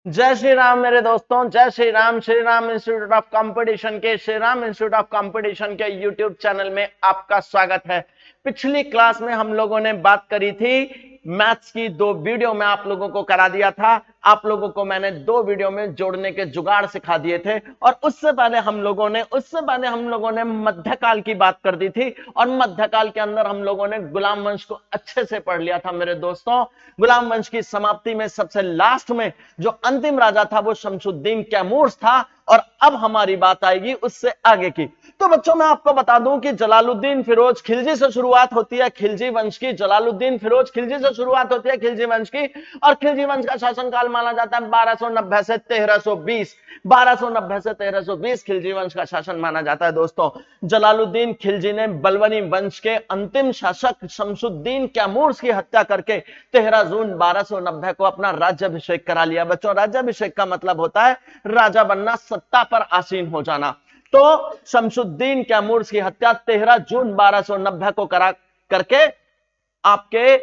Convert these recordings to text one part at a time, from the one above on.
जय श्री राम मेरे दोस्तों, जय Shri Ram. Shri Ram institute of competition के Shri Ram institute of competition के यूट्यूब चैनल में आपका स्वागत है। पिछली क्लास में हम लोगों ने बात करी थी मैथ्स की, 2 वीडियो में आप लोगों को करा दिया था। आप लोगों को मैंने 2 वीडियो में जोड़ने के जुगाड़ सिखा दिए थे और उससे पहले हम लोगों ने मध्यकाल की बात कर दी थी और मध्यकाल के अंदर हम लोगों ने गुलाम वंश को अच्छे से पढ़ लिया था मेरे दोस्तों। गुलाम वंश की समाप्ति में सबसे लास्ट में जो अंतिम राजा था वो शमसुद्दीन कैमूर था और अब हमारी बात आएगी उससे आगे की। तो बच्चों मैं आपको बता दूं कि जलालुद्दीन फिरोज खिलजी से शुरुआत होती है, खिलजी वंश की। जलालुद्दीन फिरोज खिलजी से शुरुआत होती है, खिलजी वंश की। और खिलजी वंश का शासनकाल माना जाता है 1290 से 1320। 1290 से 1320 खिलजी वंश का शासन माना जाता है दोस्तों। जलालुद्दीन खिलजी ने बलबनी वंश के अंतिम शासक शमसुद्दीन कैमूर की हत्या करके 13 जून 1290 को अपना राज्याभिषेक करा लिया। बच्चों राज्याभिषेक का मतलब होता है राजा बनना, सत्ता पर आसीन हो जाना। तो शमसुद्दीन कैमूर की हत्या 13 जून 1290 को करके आपके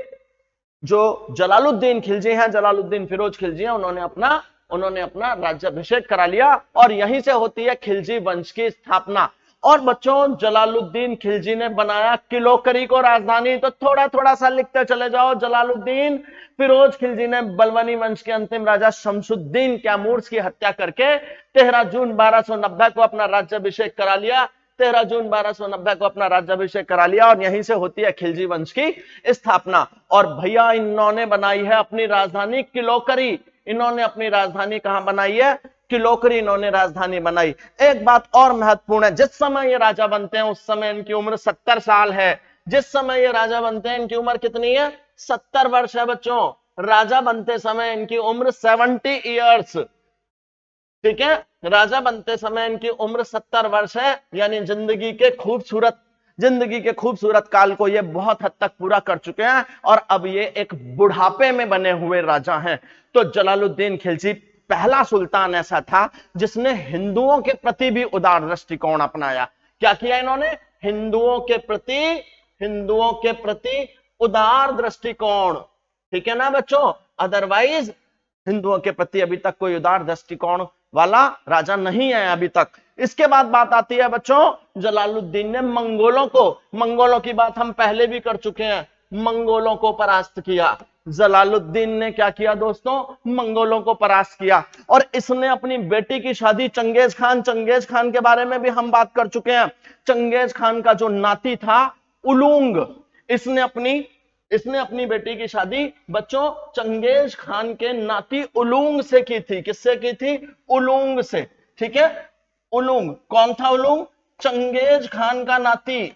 जो जलालुद्दीन खिलजी हैं, जलालुद्दीन फिरोज खिलजी हैं, उन्होंने अपना राज्याभिषेक करा लिया और यहीं से होती है खिलजी वंश की स्थापना। और बच्चों जलालुद्दीन खिलजी ने बनाया किलोकरी को राजधानी। तो थोड़ा थोड़ा सा लिखते चले जाओ। जलालुद्दीन फिरोज खिलजी ने बलबनी वंश के अंतिम राजा शमसुद्दीन कैमूर की हत्या करके 13 जून 1290 को अपना राज्याभिषेक करा लिया। 13 जून 1290 को अपना राज्याभिषेक करा लिया और यहीं से होती है खिलजी वंश की स्थापना। और भैया इन्होंने बनाई है अपनी राजधानी किलोकरी। इन्होंने अपनी राजधानी कहां बनाई है? किलोकरी इन्होंने राजधानी बनाई। एक बात और महत्वपूर्ण है, जिस समय ये राजा बनते हैं उस समय इनकी उम्र 70 साल है। जिस समय ये राजा बनते हैं इनकी उम्र कितनी है? 70 वर्ष है बच्चों। राजा बनते समय इनकी उम्र 70 ईयर्स। ठीक है, राजा बनते समय इनकी उम्र 70 वर्ष है। यानी जिंदगी के खूबसूरत काल को ये बहुत हद तक पूरा कर चुके हैं और अब ये एक बुढ़ापे में बने हुए राजा हैं। तो जलालुद्दीन खिलजी पहला सुल्तान ऐसा था जिसने हिंदुओं के प्रति भी उदार दृष्टिकोण अपनाया। क्या किया इन्होंने? हिंदुओं के प्रति उदार दृष्टिकोण। ठीक है ना बच्चों? अदरवाइज हिंदुओं के प्रति अभी तक कोई उदार दृष्टिकोण वाला राजा नहीं है अभी तक। इसके बाद बात आती है बच्चों जलालुद्दीन ने मंगोलों की बात हम पहले भी कर चुके हैं। मंगोलों को परास्त किया। जलालुद्दीन ने क्या किया दोस्तों? मंगोलों को परास्त किया। और इसने अपनी बेटी की शादी चंगेज खान के बारे में भी हम बात कर चुके हैं। चंगेज खान का जो नाती था उलूंग, इसने अपनी बेटी की शादी बच्चों चंगेज खान के नाती उलूंग से की थी। किससे की थी? उलूंग से। ठीक है, उलूंग कौन था? उलूंग चंगेज खान का नाती।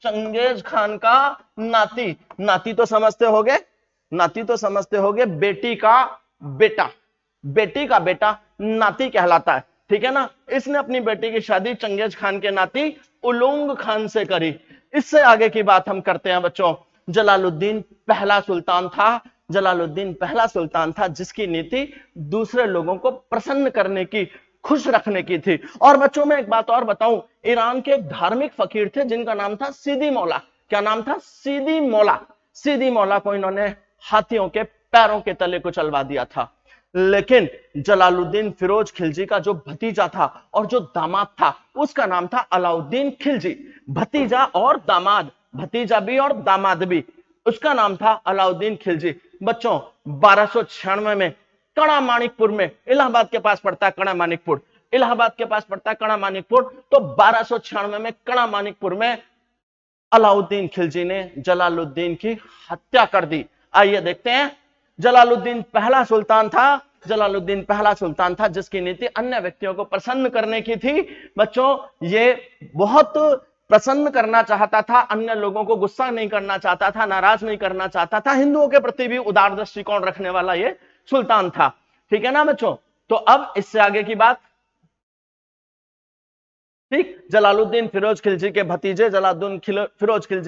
चंगेज खान का नाती तो समझते होगे, बेटी का बेटा नाती कहलाता है। ठीक है ना? इसने अपनी बेटी की शादी चंगेज खान के नाती उलूंग खान से करी। इससे आगे की बात हम करते हैं बच्चों। जलालुद्दीन पहला सुल्तान था जिसकी नीति दूसरे लोगों को प्रसन्न करने की, खुश रखने की थी। और बच्चों में एक बात और बताऊं, ईरान के एक धार्मिक फकीर थे जिनका नाम था सीदी मौला। क्या नाम था? सीदी मौला। सीदी मौला को इन्होंने हाथियों के पैरों के तले को चलवा दिया था। लेकिन जलालुद्दीन फिरोज खिलजी का जो भतीजा था और जो दामाद था उसका नाम था अलाउद्दीन खिलजी। भतीजा भी और दामाद भी, उसका नाम था अलाउद्दीन खिलजी। बच्चों 1296 में कड़ा मानिकपुर में, इलाहाबाद के पास पड़ता है कड़ा मानिकपुर, तो 1296 में कड़ा मानिकपुर में अलाउद्दीन खिलजी ने जलालुद्दीन की हत्या कर दी। आइए देखते हैं। जलालुद्दीन पहला सुल्तान था जिसकी नीति अन्य व्यक्तियों को प्रसन्न करने की थी। बच्चों ये बहुत प्रसन्न करना चाहता था, अन्य लोगों को गुस्सा नहीं करना चाहता था, नाराज नहीं करना चाहता था, हिंदुओं के प्रति भी उदार दृष्टिकोण रखने वाला ये सुल्तान था। ठीक है ना बच्चों? तो अब इससे आगे की बात, ठीक, जलालुद्दीन फिरोज खिलजी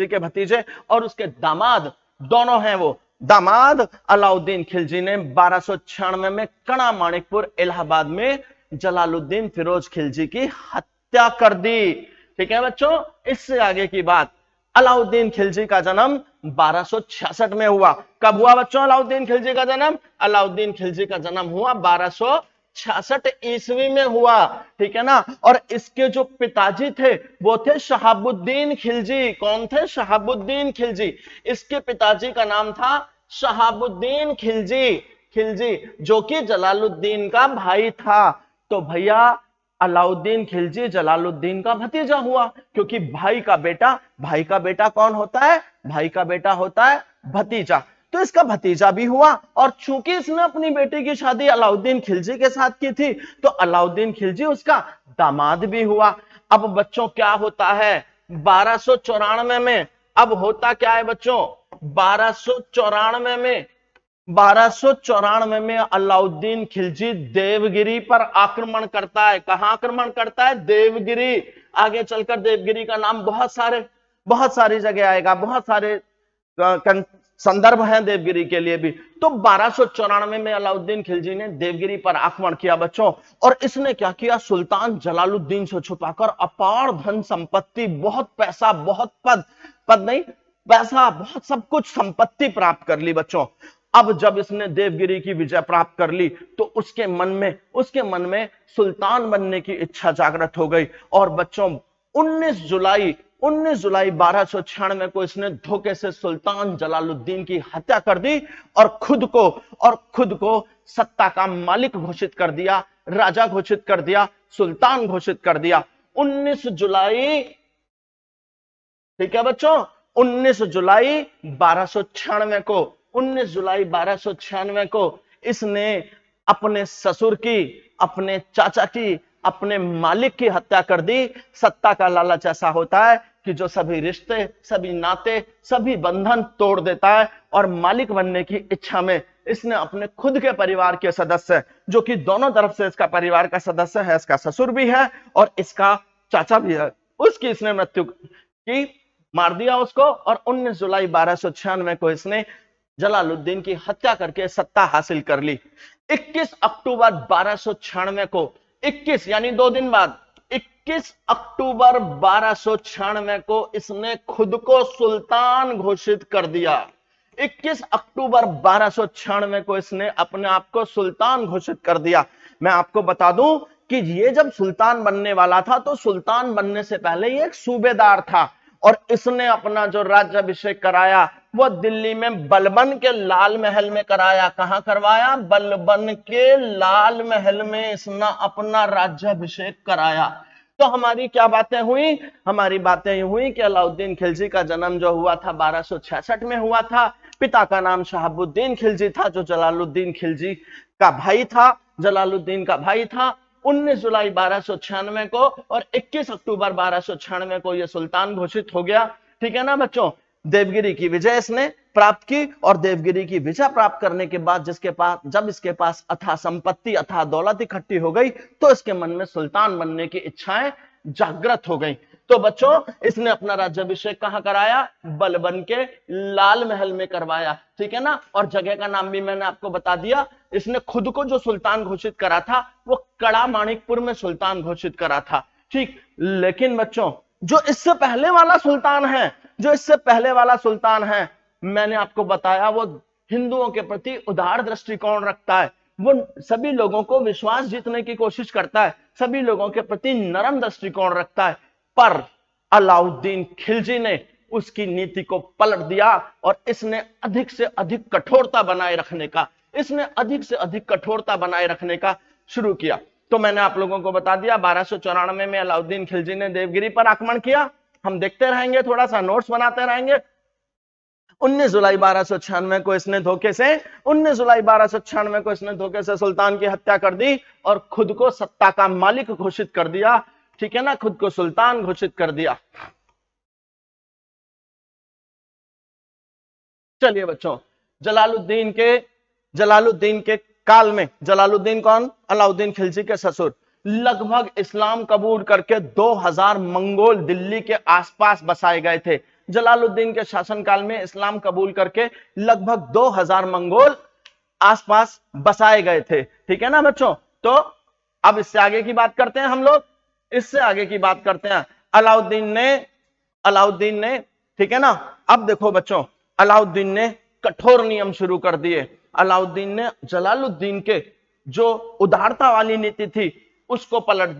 के भतीजे और उसके दामाद दोनों हैं वो। दामाद अलाउद्दीन खिलजी ने 1296 में कड़ा मानिकपुर इलाहाबाद में जलालुद्दीन फिरोज खिलजी की हत्या कर दी। ठीक है बच्चों? इससे आगे की बात, अलाउद्दीन खिलजी का जन्म 1266 में हुआ। कब हुआ बच्चों अलाउद्दीन खिलजी का जन्म? अलाउद्दीन खिलजी का जन्म हुआ 1266 ईस्वी में हुआ, ठीक है ना। और इसके जो पिताजी थे वो थे शहाबुद्दीन खिलजी। कौन थे? शहाबुद्दीन खिलजी। इसके पिताजी का नाम था शहाबुद्दीन खिलजी, खिलजी जो कि जलालुद्दीन का भाई था। तो भैया अलाउद्दीन खिलजी जलालुद्दीन का भतीजा हुआ, क्योंकि भाई का बेटा कौन होता है? भाई का बेटा होता है भतीजा। तो इसका भतीजा भी हुआ, और चूंकि इसने अपनी बेटी की शादी अलाउद्दीन खिलजी के साथ की थी तो अलाउद्दीन खिलजी उसका दामाद भी हुआ। अब बच्चों क्या होता है 1294 में? अब होता क्या है बच्चों 1294 में अलाउद्दीन खिलजी देवगिरी पर आक्रमण करता है। कहां आक्रमण करता है? देवगिरी। आगे चलकर देवगिरी का नाम बहुत सारी जगह आएगा, बहुत सारे संदर्भ हैं देवगिरी के लिए भी। तो 1294 में अलाउद्दीन खिलजी ने देवगिरी पर आक्रमण किया बच्चों, और इसने क्या किया? सुल्तान जलालुद्दीन से छुपाकर अपार धन संपत्ति, बहुत पैसा, बहुत पद नहीं, पैसा, बहुत सब कुछ संपत्ति प्राप्त कर ली बच्चों। अब जब इसने देवगिरी की विजय प्राप्त कर ली तो उसके मन में सुल्तान बनने की इच्छा जागृत हो गई। और बच्चों 19 जुलाई 1296 को इसने धोखे से सुल्तान जलालुद्दीन की हत्या कर दी और खुद को सत्ता का मालिक घोषित कर दिया, राजा घोषित कर दिया, सुल्तान घोषित कर दिया। 19 जुलाई, ठीक है बच्चों, 19 जुलाई 1296 को इसने अपने ससुर की, अपने चाचा की, अपने मालिक की हत्या कर दी। सत्ता का लालच ऐसा होता है कि जो सभी रिश्ते, सभी नाते, सभी बंधन तोड़ देता है, और मालिक बनने की इच्छा में इसने अपने खुद के परिवार के सदस्य, जो कि दोनों तरफ से इसका परिवार का सदस्य है, इसका ससुर भी है और इसका चाचा भी है, उसकी इसने मृत्यु की, मार दिया उसको। और 19 जुलाई 1296 को इसने जलालुद्दीन की हत्या करके सत्ता हासिल कर ली। 21 अक्टूबर 1296 को, 21 यानी 2 दिन बाद, 21 अक्टूबर 1296 को इसने खुद को सुल्तान घोषित कर दिया। 21 अक्टूबर 1296 को इसने अपने आप को सुल्तान घोषित कर दिया। मैं आपको बता दूं कि ये जब सुल्तान बनने वाला था तो सुल्तान बनने से पहले ये एक सूबेदार था, और इसने अपना जो राज्याभिषेक कराया वो दिल्ली में बलबन के लाल महल में कराया। कहां करवाया? बलबन के लाल महल में इसने अपना राज्याभिषेक कराया। तो हमारी क्या बातें हुई? हमारी बातें ये हुई कि अलाउद्दीन खिलजी का जन्म जो हुआ था 1266 में हुआ था। पिता का नाम शहाबुद्दीन खिलजी था, जो जलालुद्दीन खिलजी का भाई था, जलालुद्दीन का भाई था। 19 जुलाई 1296 को और 21 अक्टूबर 1296 को यह सुल्तान घोषित हो गया, ठीक है ना बच्चों। देवगिरी की विजय इसने प्राप्त की, और देवगिरी की विजय प्राप्त करने के बाद जब इसके पास अथाह संपत्ति, अथाह दौलत इकट्ठी हो गई तो इसके मन में सुल्तान बनने की इच्छाएं जागृत हो गई। तो बच्चों इसने अपना राज्याभिषेक कहां कराया? बलबन के लाल महल में करवाया, ठीक है ना। और जगह का नाम भी मैंने आपको बता दिया। इसने खुद को जो सुल्तान घोषित करा था वो कड़ा माणिकपुर में सुल्तान घोषित करा था, ठीक। लेकिन बच्चों जो इससे पहले वाला सुल्तान है, मैंने आपको बताया वो हिंदुओं के प्रति उदार दृष्टिकोण रखता है, वो सभी लोगों को विश्वास जीतने की कोशिश करता है, सभी लोगों के प्रति नरम दृष्टिकोण रखता है। पर अलाउद्दीन खिलजी ने उसकी नीति को पलट दिया और इसने अधिक से अधिक कठोरता बनाए रखने का शुरू किया। तो मैंने आप लोगों को बता दिया 1294 में अलाउद्दीन खिलजी ने देवगिरी पर आक्रमण किया। हम देखते रहेंगे, थोड़ा सा नोट्स बनाते रहेंगे। 19 जुलाई 1296 को इसने धोखे से सुल्तान की हत्या कर दी और खुद को सत्ता का मालिक घोषित कर दिया, ठीक है ना, खुद को सुल्तान घोषित कर दिया। चलिए बच्चों, जलालुद्दीन के काल में, जलालुद्दीन कौन? अलाउद्दीन खिलजी के ससुर, लगभग इस्लाम कबूल करके 2000 मंगोल दिल्ली के आसपास बसाए गए थे। जलालुद्दीन के शासनकाल में इस्लाम कबूल करके लगभग 2000 मंगोल आसपास बसाए गए थे, ठीक है ना बच्चों। तो अब इससे आगे की बात करते हैं हम लोग, अलाउद्दीन ने, ठीक है ना। अब देखो बच्चों, अलाउद्दीन ने कठोर नियम शुरू कर दिए। अलाउद्दीन ने जलालुद्दीन के जो उदारता वाली नीति थी उसको पलट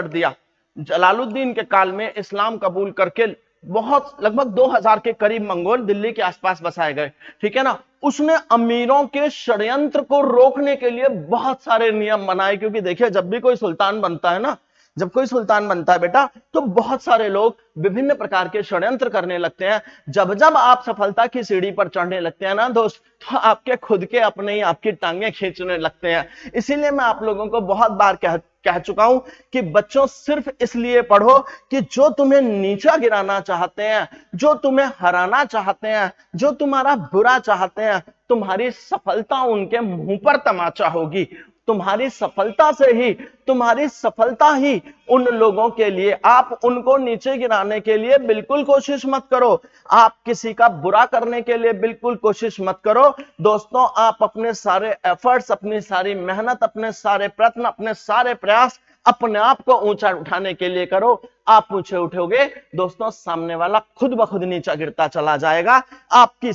दिया। जलालुद्दीन के काल में इस्लाम कबूल करके बहुत लगभग 2000 के करीब मंगोल दिल्ली के आसपास बसाए गए, ठीक है ना। उसने अमीरों के षड्यंत्र को रोकने के लिए बहुत सारे नियम बनाए, क्योंकि देखिए जब भी कोई सुल्तान बनता है ना, जब कोई सुल्तान बनता है बेटा, तो बहुत सारे लोग विभिन्न प्रकार के षड्यंत्र करने लगते हैं। जब जब आप सफलता की सीढ़ी पर चढ़ने लगते हैं ना दोस्त, तो आपके खुद के अपने ही आपकी टांगे खींचने लगते हैं। इसीलिए मैं आप लोगों को बहुत बार कह चुका हूं कि बच्चों सिर्फ इसलिए पढ़ो कि जो तुम्हें नीचा गिराना चाहते हैं, जो तुम्हें हराना चाहते हैं, जो तुम्हारा बुरा चाहते हैं, तुम्हारी सफलता उनके मुंह पर तमाचा होगी। तुम्हारी सफलता ही उन लोगों के लिए, आप उनको नीचे गिराने के लिए बिल्कुल कोशिश मत करो, आप किसी का बुरा करने के लिए बिल्कुल कोशिश मत करो। दोस्तों, आप अपने सारे एफर्ट्स, अपनी सारी मेहनत, अपने सारे प्रयत्न, अपने सारे प्रयास अपने आप को ऊंचा उठाने के लिए करो। आप ऊंचे उठोगे दोस्तों, सामने वाला खुद ब खुद नीचा गिरता चला जाएगा। आपकी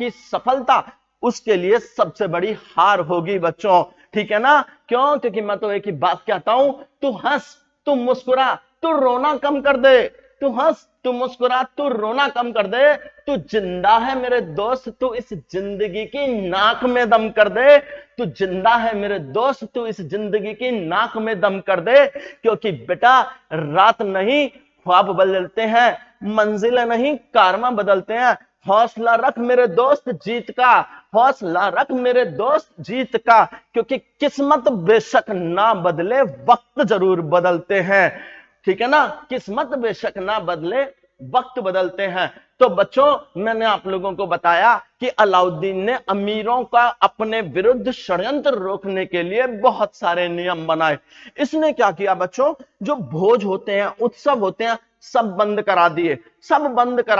सफलता उसके लिए सबसे बड़ी हार होगी बच्चों, ठीक है ना। क्यों? क्योंकि मैं तो एक ही बात कहता हूं, तू हंस, तू मुस्कुरा, तू रोना कम कर दे। तू हंस, तू मुस्कुरा, तू रोना कम कर दे। तू जिंदा है मेरे दोस्त, तू इस जिंदगी की नाक में दम कर दे। तू जिंदा है मेरे दोस्त, तू इस जिंदगी की नाक में दम कर दे। क्योंकि बेटा, रात नहीं ख्वाब बदलते हैं, मंजिलें नहीं कारवां बदलते हैं। हौसला रख मेरे दोस्त जीत का, हौसला रख मेरे दोस्त जीत का। क्योंकि किस्मत बेशक ना बदले, वक्त जरूर बदलते हैं, ठीक है ना। किस्मत बेशक ना बदले, वक्त बदलते हैं। तो बच्चों, मैंने आप लोगों को बताया कि अलाउद्दीन ने अमीरों का अपने विरुद्ध षड्यंत्र रोकने के लिए बहुत सारे नियम बनाए। इसने क्या किया बच्चों, जो भोज होते हैं, उत्सव होते हैं, सब बंद करा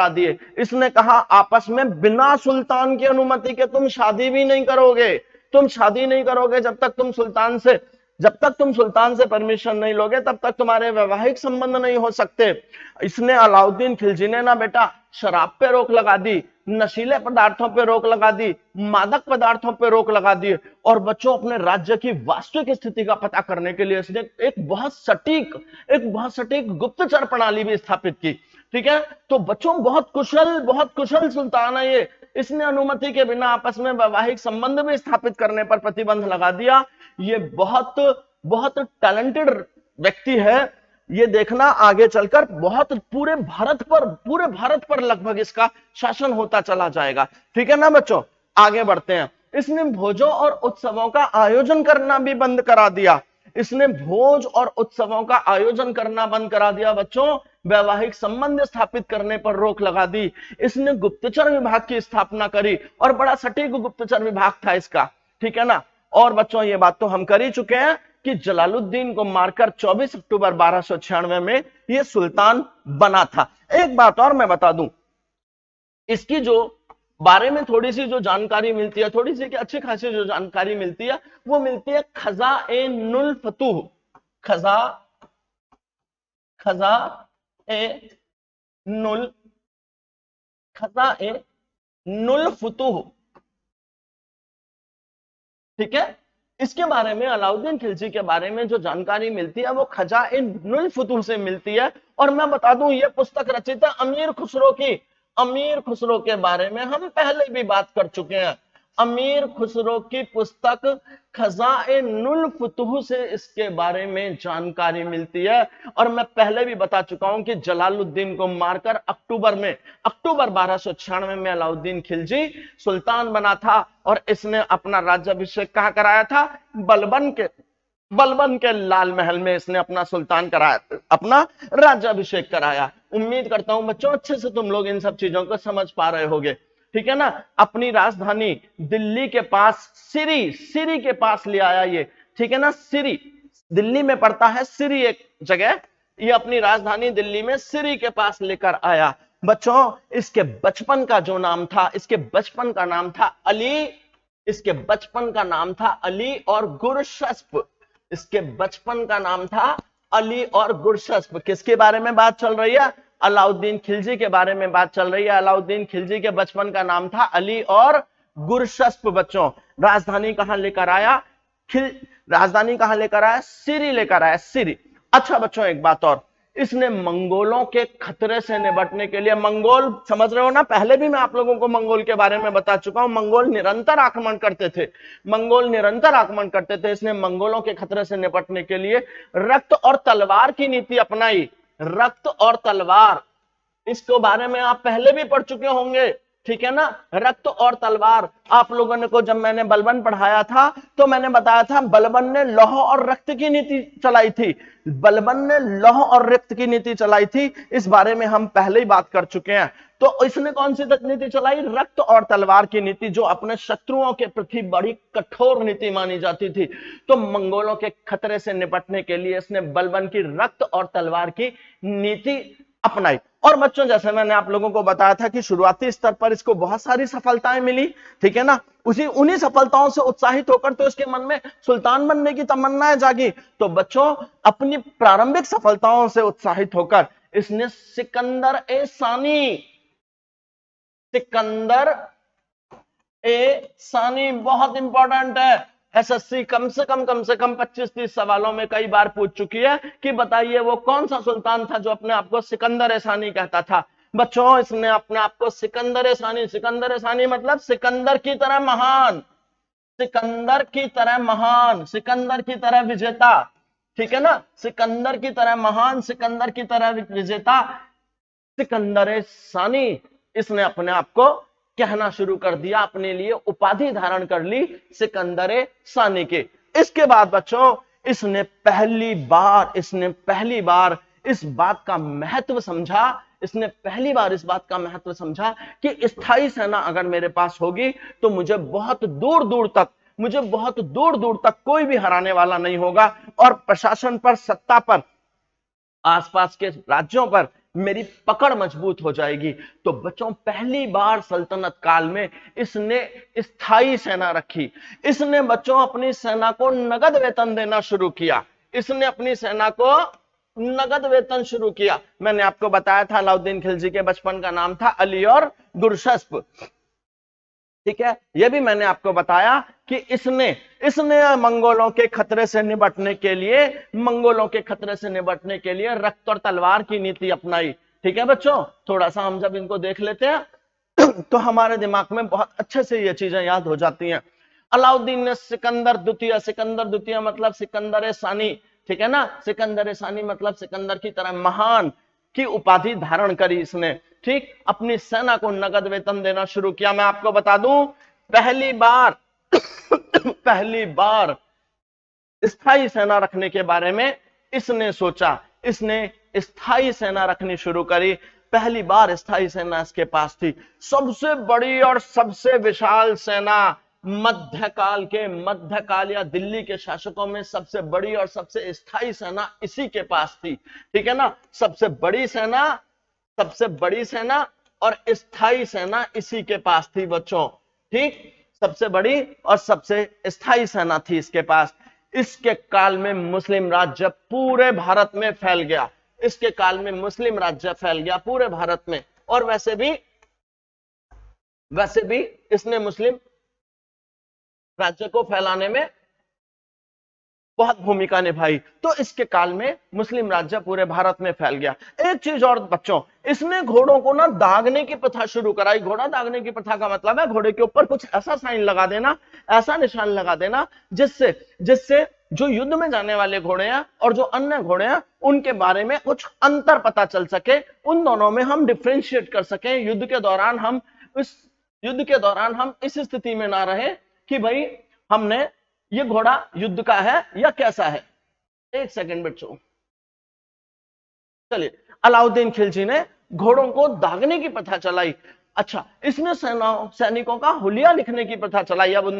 दिए। इसने कहा आपस में बिना सुल्तान की अनुमति के तुम शादी भी नहीं करोगे। जब तक तुम सुल्तान से परमिशन नहीं लोगे, तब तक तुम्हारे वैवाहिक संबंध नहीं हो सकते। इसने अलाउद्दीन खिलजी ने ना बेटा शराब पे रोक लगा दी, नशीले पदार्थों पे रोक लगा दी, मादक पदार्थों पे रोक लगा दी। और बच्चों, अपने राज्य की वास्तविक स्थिति का पता करने के लिए इसने एक बहुत सटीक गुप्तचर प्रणाली भी स्थापित की, ठीक है। तो बच्चों, बहुत कुशल सुल्तान है ये। इसने अनुमति के बिना आपस में वैवाहिक संबंध भी स्थापित करने पर प्रतिबंध लगा दिया। ये बहुत टैलेंटेड व्यक्ति है। ये देखना आगे चलकर बहुत पूरे भारत पर लगभग इसका शासन होता चला जाएगा, ठीक है ना बच्चों। आगे बढ़ते हैं। इसने भोजों और उत्सवों का आयोजन करना भी बंद करा दिया। बच्चों, वैवाहिक संबंध स्थापित करने पर रोक लगा दी। इसने गुप्तचर विभाग की स्थापना करी, और बड़ा सटीक गुप्तचर विभाग था इसका, ठीक है ना। और बच्चों, ये बात तो हम कर ही चुके हैं कि जलालुद्दीन को मारकर 24 अक्टूबर 1296 में यह सुल्तान बना था। एक बात और मैं बता दूं, इसकी जो बारे में थोड़ी सी जो जानकारी मिलती है, थोड़ी सी अच्छी खासी जो जानकारी मिलती है, वो मिलती है खज़ाइनुल फतूह। खज़ाइनुल फतूह, ठीक है। इसके बारे में, अलाउद्दीन खिलजी के बारे में जो जानकारी मिलती है वो खज़ाइनुल फतूह से मिलती है। और मैं बता दूं, ये पुस्तक रचित है अमीर खुसरो के बारे में हम पहले भी बात कर चुके हैं। अमीर खुसरो की पुस्तक खज़ाइनुल फतूह से इसके बारे में जानकारी मिलती है। और मैं पहले भी बता चुका हूं कि जलालुद्दीन को मारकर अक्टूबर 1296 में अलाउद्दीन खिलजी सुल्तान बना था। और इसने अपना राज्याभिषेक कहां कराया था? बलबन के लाल महल में इसने अपना अपना राज्याभिषेक कराया। उम्मीद करता हूं बच्चों, अच्छे से तुम लोग इन सब चीजों को समझ पा रहे होगे, ठीक है ना। अपनी राजधानी दिल्ली के पास सिरी के पास ले आया ये, ठीक है ना। सिरी दिल्ली में पड़ता है, सिरी एक जगह, ये अपनी राजधानी दिल्ली में सिरी के पास लेकर आया। बच्चों, इसके बचपन का नाम था अली और गुरशस्प। इसके बचपन का नाम था अली और गुरशस्प। किसके बारे में बात चल रही है? अलाउद्दीन खिलजी के बारे में बात चल रही है। अलाउद्दीन खिलजी के बचपन का नाम था अली और गुरशस्प। बच्चों राजधानी कहां लेकर आया? राजधानी कहां लेकर आया? सीरी लेकर आया, सीरी। अच्छा बच्चों एक बात और, इसने मंगोलों के खतरे से निपटने के लिए, मंगोल समझ रहे हो ना, पहले भी मैं आप लोगों को मंगोल के बारे में बता चुका हूं। मंगोल निरंतर आक्रमण करते थे, मंगोल निरंतर आक्रमण करते थे। इसने मंगोलों के खतरे से निपटने के लिए रक्त और तलवार की नीति अपनाई। रक्त और तलवार, इसके बारे में आप पहले भी पढ़ चुके होंगे, ठीक है ना। रक्त और तलवार आप लोगों ने को जब मैंने बलबन पढ़ाया था तो मैंने बताया था बलबन ने लौह और रक्त की नीति चलाई थी। बलबन ने लौह और रक्त की नीति चलाई थी, इस बारे में हम पहले ही बात कर चुके हैं। तो इसने कौन सी नीति चलाई? रक्त और तलवार की नीति, जो अपने शत्रुओं के प्रति बड़ी कठोर नीति मानी जाती थी। तो मंगोलों के खतरे से निपटने के लिए इसने बलबन की रक्त और तलवार की नीति अपनाई। और बच्चों जैसे मैंने आप लोगों को बताया था कि शुरुआती स्तर पर इसको बहुत सारी सफलताएं मिली, ठीक है ना। उन्हीं सफलताओं से उत्साहित होकर तो इसके मन में सुल्तान बनने की तमन्नाएं जागी। तो बच्चों अपनी प्रारंभिक सफलताओं से उत्साहित होकर इसने सिकंदर ए सानी, बहुत इंपॉर्टेंट है, एसएससी कम से कम 25-30 सवालों में कई बार पूछ चुकी है कि बताइए वो कौन सा सुल्तान था जो अपने आप को सिकंदर ए सानी कहता था। बच्चों इसने अपने आप को सिकंदर ए सानी मतलब सिकंदर की तरह महान, सिकंदर की तरह महान, सिकंदर की तरह विजेता, ठीक है ना। सिकंदर की तरह महान, सिकंदर की तरह विजेता, सिकंदर ए सानी, इसने अपने आप को कहना शुरू कर दिया, अपने लिए उपाधि धारण कर ली सिकंदर ए सानी के। इसके बाद बच्चों इसने पहली बार इस बात का महत्व समझा, इसने पहली बार इस बात का महत्व समझा कि स्थायी सेना अगर मेरे पास होगी तो मुझे बहुत दूर दूर तक कोई भी हराने वाला नहीं होगा, और प्रशासन पर, सत्ता पर, आसपास के राज्यों पर मेरी पकड़ मजबूत हो जाएगी। तो बच्चों पहली बार सल्तनत काल में इसने स्थायी सेना रखी। इसने बच्चों अपनी सेना को नगद वेतन देना शुरू किया। इसने अपनी सेना को नगद वेतन शुरू किया। मैंने आपको बताया था अलाउद्दीन खिलजी के बचपन का नाम था अली और गुरशस्प, ठीक है। यह भी मैंने आपको बताया कि इसने मंगोलों के खतरे से निपटने के लिए रक्त और तलवार की नीति अपनाई, ठीक है बच्चों। थोड़ा सा हम जब इनको देख लेते हैं तो हमारे दिमाग में बहुत अच्छे से ये चीजें याद हो जाती हैं। अलाउद्दीन ने सिकंदर द्वितीय मतलब सिकंदर ए सानी, ठीक है ना। सिकंदर ए सानी मतलब सिकंदर की तरह महान की उपाधि धारण करी इसने, ठीक। अपनी सेना को नगद वेतन देना शुरू किया। मैं आपको बता दूं पहली बार स्थायी सेना रखने के बारे में इसने सोचा, इसने स्थायी सेना रखनी शुरू करी। पहली बार स्थायी सेना इसके पास थी। सबसे बड़ी और सबसे विशाल सेना मध्यकाल या दिल्ली के शासकों में सबसे बड़ी और सबसे स्थायी सेना इसी के पास थी, ठीक है ना। सबसे बड़ी सेना और स्थायी सेना इसी के पास थी बच्चों, ठीक। सबसे बड़ी और सबसे स्थायी सेना थी इसके पास। इसके काल में मुस्लिम राज्य पूरे भारत में फैल गया। पूरे भारत में। और वैसे भी इसने मुस्लिम राज्य को फैलाने में बहुत भूमिका निभाई। तो इसके काल में मुस्लिम राज्य पूरे भारत में फैल गया। एक चीज और बच्चों, इसने घोड़ों को ना दागने की प्रथा शुरू कराई। घोड़ा दागने की प्रथा का मतलब है घोड़े के ऊपर कुछ ऐसा साइन लगा देना, ऐसा निशान लगा देना जिससे जो युद्ध में जाने वाले घोड़े हैं और जो अन्य घोड़े हैं उनके बारे में कुछ अंतर पता चल सके, उन दोनों में हम डिफरेंशिएट कर सकें। युद्ध के दौरान हम इस स्थिति में ना रहे कि भाई हमने ये घोड़ा युद्ध का है या कैसा है। एक सेकंड बच्चों, चलिए। अलाउद्दीन खिलजी ने घोड़ों को दागने की प्रथा चलाई। अच्छा, इसने सैनिकों का हुलिया लिखने की प्रथा चलाई। अब उन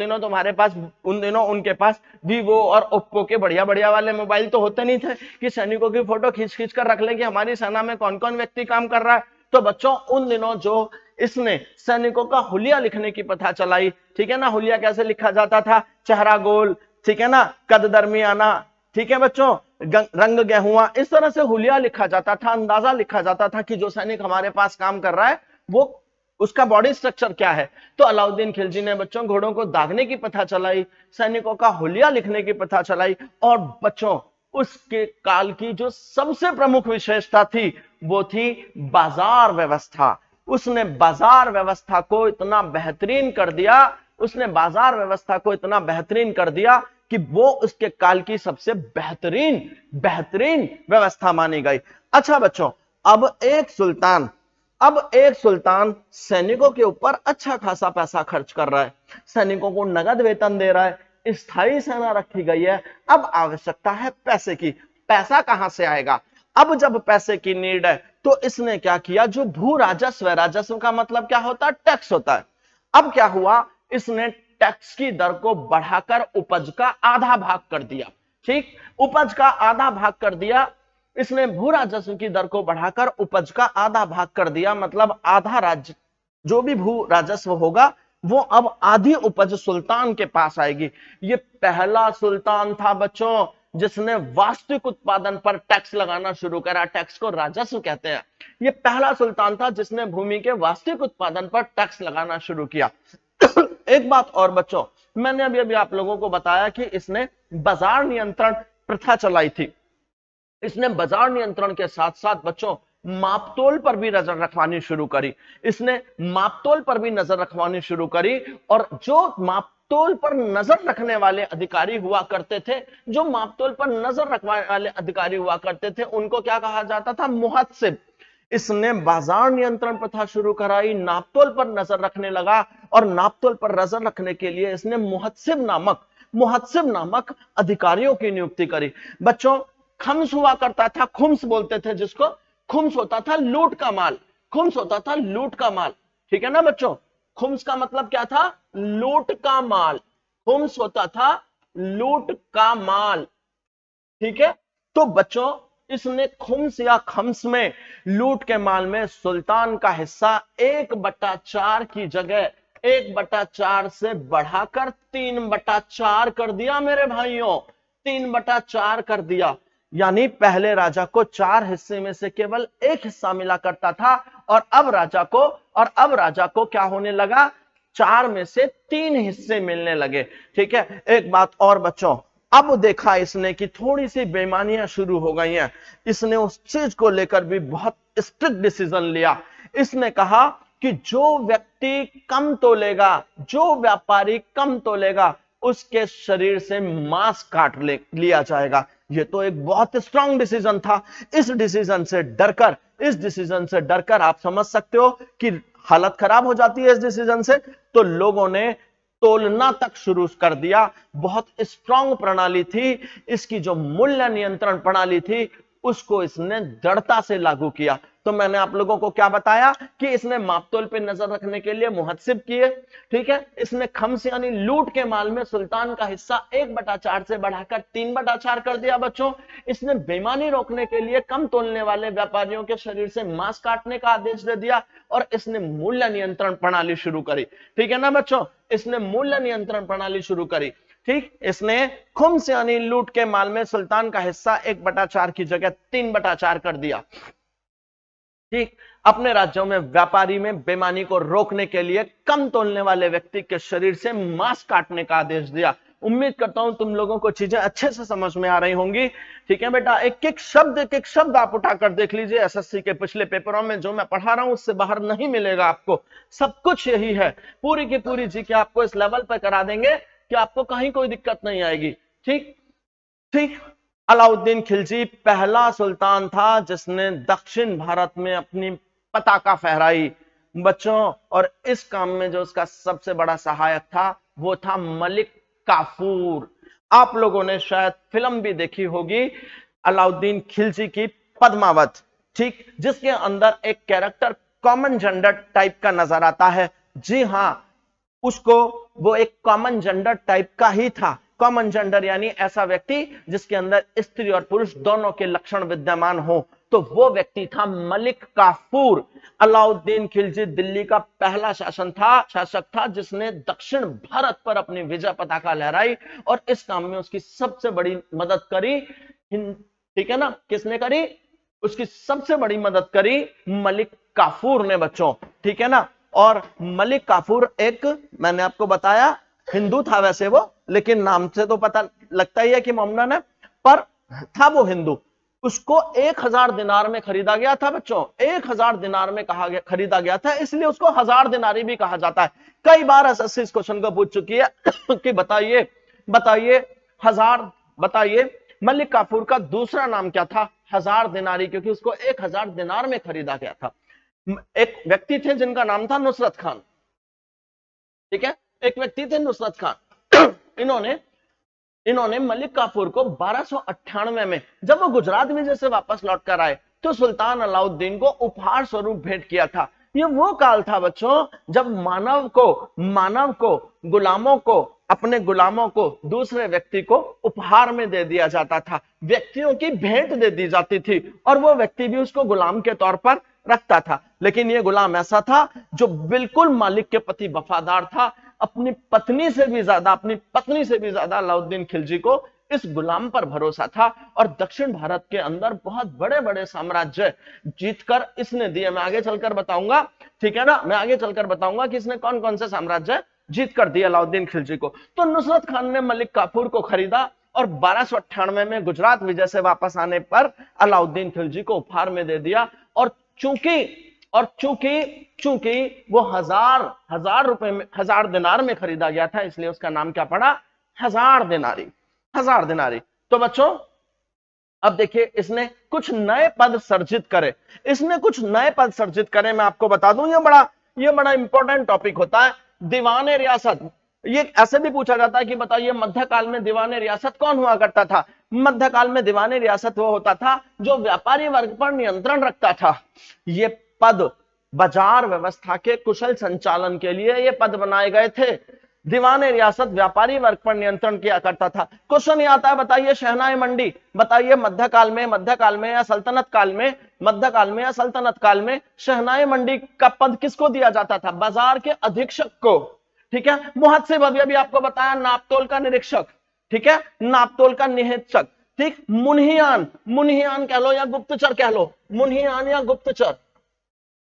दिनों उनके पास वीवो और ओप्पो के बढ़िया वाले मोबाइल तो होते नहीं थे कि सैनिकों की फोटो खींच कर रख लेंगे हमारी सेना में कौन कौन व्यक्ति काम कर रहा है। तो बच्चों उन दिनों जो इसने सैनिकों का हुलिया लिखने की प्रथा चलाई, ठीक है ना। हुलिया कैसे लिखा जाता था? चेहरा गोल, ठीक है ना, कद दरमियाना, ठीक है बच्चों, रंग गेहुआ, इस तरह से हुलिया लिखा जाता था, अंदाजा लिखा जाता था कि जो सैनिक हमारे पास काम कर रहा है वो उसका बॉडी स्ट्रक्चर क्या है। तो अलाउद्दीन खिलजी ने बच्चों घोड़ों को दागने की प्रथा चलाई, सैनिकों का हुलिया लिखने की प्रथा चलाई, और बच्चों उसके काल की जो सबसे प्रमुख विशेषता थी वो थी बाजार व्यवस्था। उसने बाजार व्यवस्था को इतना बेहतरीन कर दिया, उसने बाजार व्यवस्था को इतना बेहतरीन कर दिया कि वो उसके काल की सबसे बेहतरीन व्यवस्था मानी गई। अच्छा बच्चों, अब एक सुल्तान सैनिकों के ऊपर अच्छा खासा पैसा खर्च कर रहा है, सैनिकों को नगद वेतन दे रहा है, स्थायी सेना रखी गई है। अब आवश्यकता है पैसे की, पैसा कहां से आएगा? अब जब पैसे की नीड है तो इसने क्या किया, जो भू राजस्व है, राजस्व का मतलब क्या होता है? टैक्स होता है। अब क्या हुआ, इसने टैक्स की दर को बढ़ाकर उपज का आधा भाग कर दिया। ठीक, उपज का आधा भाग कर दिया इसने, भू राजस्व की दर को बढ़ाकर उपज का आधा भाग कर दिया, मतलब आधा राज्य जो भी भू राजस्व होगा वो अब आधी उपज सुल्तान के पास आएगी। ये पहला सुल्तान था बच्चों जिसने वास्तविक उत्पादन पर टैक्स लगाना शुरू करा, टैक्स को राजस्व कहते हैं। ये पहला सुल्तान था जिसने भूमि के वास्तविक उत्पादन पर टैक्स लगाना शुरू किया। एक बात और बच्चों, मैंने अभी आप लोगों को बताया कि इसने बाजार नियंत्रण प्रथा चलाई थी। इसने बाजार नियंत्रण के साथ साथ बच्चों मापतोल पर भी नजर रखवानी शुरू करी। इसने मापतोल पर भी नजर रखवानी शुरू करी, और जो मापतोल पर नजर रखने वाले अधिकारी हुआ करते थे, जो मापतोल पर नजर रखने वाले अधिकारी हुआ करते थे, उनको क्या कहा जाता था? मुहत्सिब। इसने बाजार नियंत्रण प्रथा शुरू कराई, नापतोल पर नजर रखने लगा, और नापतोल पर नजर रखने के लिए इसने मुहत्सिब नामक अधिकारियों की नियुक्ति करी। बच्चों खम्स हुआ करता था, खुम्स बोलते थे जिसको, खुम्स होता था लूट का माल, खुम्स होता था लूट का माल। ठीक है ना बच्चों, खुम्स का मतलब क्या था? लूट का माल, खुम्स होता था लूट का माल। ठीक है, तो बच्चों इसने खुम्स या खम्स में लूट के माल में सुल्तान का हिस्सा 1/4 की जगह 1/4 से बढ़ाकर 3/4 कर दिया मेरे भाइयों, 3/4 कर दिया। यानी पहले राजा को 4 हिस्से में से केवल 1 हिस्सा मिला करता था, और अब राजा को क्या होने लगा? 4 में से 3 हिस्से मिलने लगे। ठीक है, एक बात और बच्चों, अब देखा इसने कि थोड़ी सी बेईमानियां शुरू हो गई हैं। इसने उस चीज को लेकर भी बहुत स्ट्रिक्ट डिसीजन लिया। इसने कहा कि जो व्यक्ति कम तोलेगा, जो व्यापारी कम तोलेगा, उसके शरीर से मांस काट लिया जाएगा। ये तो एक बहुत स्ट्रांग डिसीजन था। इस डिसीजन से डरकर आप समझ सकते हो कि हालत खराब हो जाती है इस डिसीजन से। तो लोगों ने तोलना तक शुरू कर दिया। बहुत स्ट्रांग प्रणाली थी इसकी, जो मूल्य नियंत्रण प्रणाली थी उसको इसने दृढ़ता से लागू किया। तो मैंने आप लोगों को क्या बताया कि इसने मापतोल पे नजर रखने के लिए मुहत्सिब किए। ठीक है, इसने खम्स यानी लूट के माल में सुल्तान का हिस्सा 1/4 से बढ़ाकर 3/4 कर दिया। बच्चों इसने बेईमानी रोकने के लिए कम तोलने वाले व्यापारियों के शरीर से मांस काटने का आदेश दे दिया, और इसने मूल्य नियंत्रण प्रणाली शुरू करी। ठीक है ना बच्चों, इसने मूल्य नियंत्रण प्रणाली शुरू करी। ठीक, इसने खुम्स यानी लूट के माल में सुल्तान का हिस्सा 1/4 की जगह 3/4 कर दिया। ठीक, अपने राज्यों में व्यापारी में बेईमानी को रोकने के लिए कम तोलने वाले व्यक्ति के शरीर से मांस काटने का आदेश दिया। उम्मीद करता हूं तुम लोगों को चीजें अच्छे से समझ में आ रही होंगी। ठीक है बेटा, एक एक शब्द आप उठाकर देख लीजिए। एसएससी के पिछले पेपरों में जो मैं पढ़ा रहा हूं उससे बाहर नहीं मिलेगा आपको। सब कुछ यही है, पूरी की पूरी जीके आपको इस लेवल पर करा देंगे कि आपको कहीं कोई दिक्कत नहीं आएगी। ठीक ठीक, अलाउद्दीन खिलजी पहला सुल्तान था जिसने दक्षिण भारत में अपनी पताका फहराई बच्चों, और इस काम में जो उसका सबसे बड़ा सहायक था वो था मलिक काफूर। आप लोगों ने शायद फिल्म भी देखी होगी अलाउद्दीन खिलजी की पद्मावत, ठीक, जिसके अंदर एक कैरेक्टर कॉमन जेंडर टाइप का नजर आता है। जी हां, उसको वो एक कॉमन जेंडर टाइप का ही था। कॉमन जेंडर यानी ऐसा व्यक्ति जिसके अंदर स्त्री और पुरुष दोनों के लक्षण विद्यमान हो, तो वो व्यक्ति था मलिक काफूर। अलाउद्दीन खिलजी दिल्ली का पहला शासक था जिसने दक्षिण भारत पर अपनी विजय पताका लहराई और इस काम में उसकी सबसे बड़ी मदद करी। ठीक है ना, किसने करी? उसकी सबसे बड़ी मदद करी मलिक काफूर ने बच्चों। ठीक है ना, और मलिक काफूर एक, मैंने आपको बताया, हिंदू था वैसे वो, लेकिन नाम से तो पता लगता ही है कि मोहम्मदन है, पर था वो हिंदू। उसको 1000 दिनार में खरीदा गया था बच्चों, 1000 दिनार में खरीदा गया था, इसलिए उसको 1000 दिनारी भी कहा जाता है। कई बार एसएससी इस क्वेश्चन को पूछ चुकी है कि बताइए मलिक काफूर का दूसरा नाम क्या था? 1000 दिनारी, क्योंकि उसको 1000 दिनार में खरीदा गया था। एक व्यक्ति थे जिनका नाम था नुसरत खान। ठीक है, एक व्यक्ति थे नुसरत खान। इन्होंने मलिक काफूर को 1298 में जब वो गुजरात विजय से वापस लौटकर आए तो सुल्तान अलाउद्दीन को उपहार स्वरूप भेंट किया था। ये वो काल था बच्चों जब मानव को अपने गुलामों को दूसरे व्यक्ति को उपहार में दे दिया जाता था, व्यक्तियों की भेंट दे दी जाती थी और वो व्यक्ति भी उसको गुलाम के तौर पर रखता था। लेकिन ये गुलाम ऐसा था जो बिल्कुल मालिक के प्रति वफादार था। अपनी पत्नी से भी ज्यादा अलाउद्दीन खिलजी को इस गुलाम पर भरोसा था और दक्षिण भारत के अंदर बहुत बड़े बड़े साम्राज्य जीतकर इसने दिए। मैं आगे चलकर बताऊंगा, ठीक है ना, मैं आगे चलकर बताऊंगा कि इसने कौन कौन से साम्राज्य जीत कर दिए अलाउद्दीन खिलजी को। तो नुसरत खान ने मलिक काफूर को खरीदा और 1298 में गुजरात विजय से वापस आने पर अलाउद्दीन खिलजी को उपहार में दे दिया। और चूंकि वो 1000 दिनार में खरीदा गया था, इसलिए उसका नाम क्या पड़ा? 1000 दिनारी। तो बच्चों अब देखिए इसने कुछ नए पद सर्जित करे। मैं आपको बता दूं, ये बड़ा इंपॉर्टेंट टॉपिक होता है, दीवान रियासत। ये ऐसे भी पूछा जाता है कि बताइए मध्यकाल में दीवान रियासत कौन हुआ करता था? मध्यकाल में दीवान रियासत वो होता था जो व्यापारी वर्ग पर नियंत्रण रखता था। ये पद बाजार व्यवस्था के कुशल संचालन के लिए ये पद बनाए गए थे। दीवान रियासत व्यापारी वर्ग पर नियंत्रण किया करता था। क्वेश्चन ये आता है, बताइए शहनाई मंडी, बताइए मध्यकाल में या सल्तनत काल में शहनाई मंडी का पद किसको दिया जाता था? बाजार के अधीक्षक को। ठीक है, मुहत्सिब अभी आपको बताया, नापतोल का निरीक्षक। ठीक है, नापतोल का निरीक्षक। ठीक, मुन्हियान कह लो या गुप्तचर कह लो, मुन्हियान या गुप्तचर।